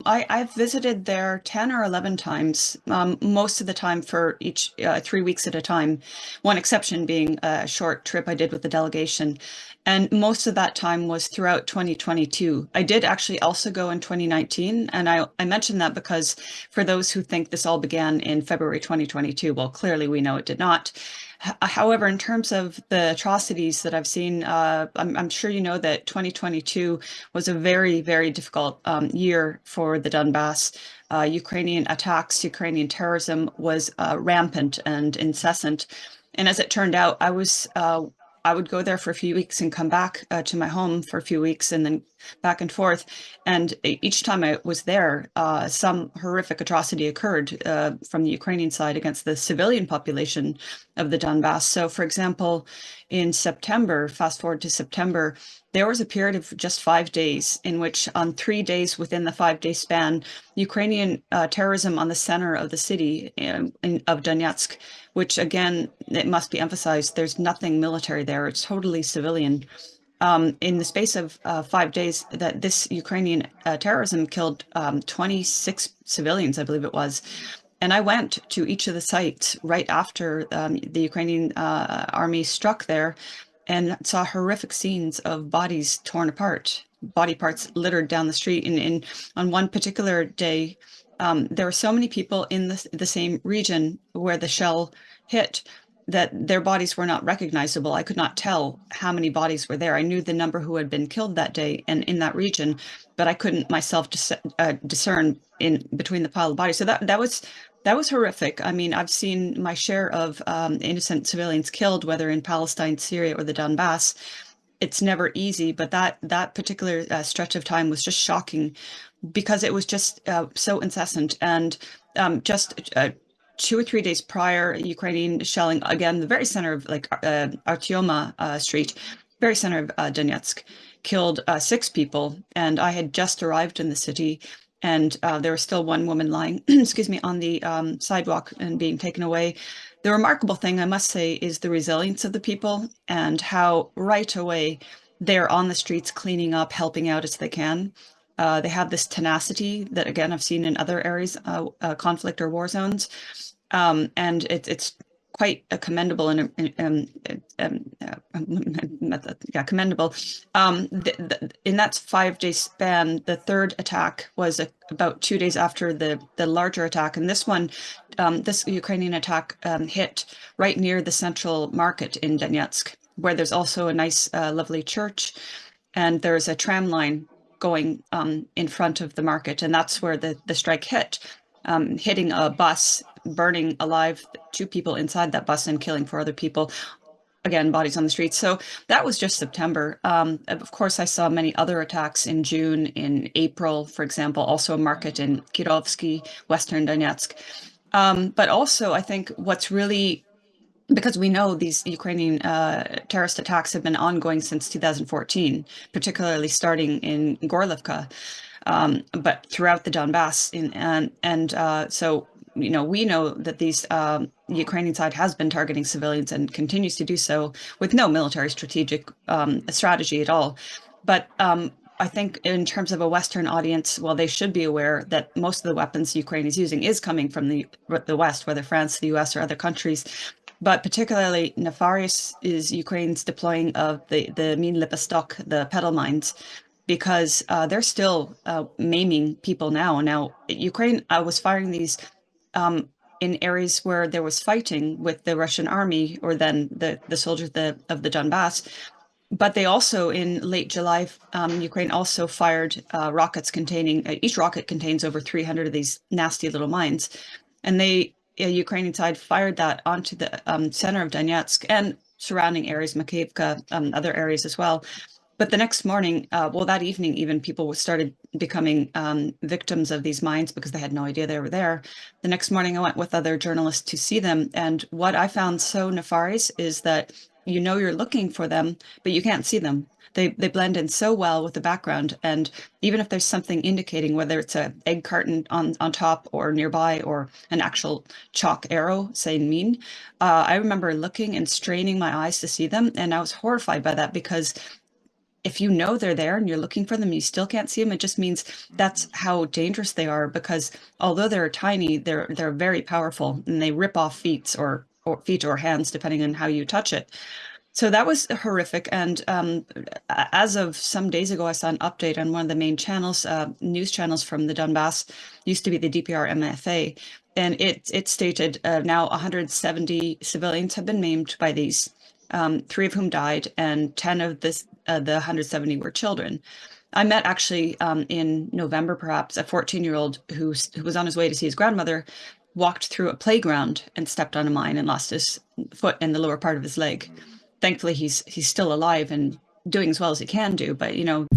I've visited there 10 or 11 times, most of the time for each 3 weeks at a time, one exception being a short trip I did with the delegation. And most of that time was throughout 2022. I did actually also go in 2019. And I mentioned that because for those who think this all began in February 2022, well, clearly we know it did not. However, in terms of the atrocities that I've seen, I'm sure you know that 2022 was a very, very difficult year for the Donbass. Ukrainian attacks, Ukrainian terrorism was rampant and incessant. And as it turned out, I would go there for a few weeks and come back to my home for a few weeks and then back and forth. And each time I was there, some horrific atrocity occurred from the Ukrainian side against the civilian population of the Donbass. So, for example, in September, fast forward to September, there was a period of just 5 days in which on 3 days within the 5 day span, Ukrainian terrorism on the center of the city of Donetsk, which again, it must be emphasized, there's nothing military there. It's totally civilian. In the space of 5 days, that this Ukrainian terrorism killed 26 civilians, I believe it was. And I went to each of the sites right after the Ukrainian army struck there and saw horrific scenes of bodies torn apart, body parts littered down the street. And on one particular day, there were so many people in the same region where the shell hit that their bodies were not recognizable. I could not tell how many bodies were there. I knew the number who had been killed that day and in that region, but I couldn't myself discern in between the pile of bodies. So that was horrific. I mean, I've seen my share of innocent civilians killed, whether in Palestine, Syria, or the Donbass. It's never easy, but that particular stretch of time was just shocking because it was just so incessant. And just 2 or 3 days prior, Ukrainian shelling, again, the very center of like Artyoma Street, very center of Donetsk, killed 6 people. And I had just arrived in the city, and there was still one woman lying, excuse me, on the sidewalk and being taken away. The remarkable thing, I must say, is the resilience of the people and how right away they're on the streets cleaning up, helping out as they can. They have this tenacity that, again, I've seen in other areas, conflict or war zones. And it's quite commendable and commendable. In that 5 day span, the third attack was about 2 days after the larger attack, and this one, this Ukrainian attack hit right near the central market in Donetsk, where there's also a nice, lovely church, and there's a tram line going in front of the market, and that's where the strike hit, hitting a bus, burning alive 2 people inside that bus and killing 4 other people. Again, bodies on the streets. So that was just September. Of course, I saw many other attacks in June, in April, for example, also a market in Kirovsky, Western Donetsk. But also, I think what's really, because we know these Ukrainian terrorist attacks have been ongoing since 2014, particularly starting in Gorlivka, but throughout the Donbass. So, you know, we know that the Ukrainian side has been targeting civilians and continues to do so with no military strategic strategy at all. But I think in terms of a Western audience, well, they should be aware that most of the weapons Ukraine is using is coming from the West, whether France, the US, or other countries. But particularly nefarious is Ukraine's deploying of the mine lipastok, the pedal mines, because they're still maiming people now. Now, Ukraine was firing these in areas where there was fighting with the Russian army, or then the soldiers of the Donbass. But they also, in late July, Ukraine also fired rockets containing, each rocket contains over 300 of these nasty little mines. And the Ukrainian side fired that onto the center of Donetsk and surrounding areas, Makiivka, other areas as well. But the next morning, well, that evening, even people started becoming victims of these mines because they had no idea they were there. The next morning, I went with other journalists to see them. And what I found so nefarious is that you know you're looking for them, but you can't see them. They blend in so well with the background. And even if there's something indicating, whether it's an egg carton on top or nearby, or an actual chalk arrow saying mean, I remember looking and straining my eyes to see them. And I was horrified by that, because if you know they're there and you're looking for them, you still can't see them. It just means that's how dangerous they are, because although they're tiny, they're very powerful, and they rip off feet or hands, depending on how you touch it. So that was horrific. And as of some days ago, I saw an update on one of the main channels, news channels from the Donbass, used to be the DPR MFA. And it stated now 170 civilians have been maimed by these, 3 of whom died, and 10 of the 170 were children. I met actually in November, perhaps, a 14-year-old who was on his way to see his grandmother, walked through a playground and stepped on a mine and lost his foot and the lower part of his leg. Thankfully, he's still alive and doing as well as he can do. But, you know,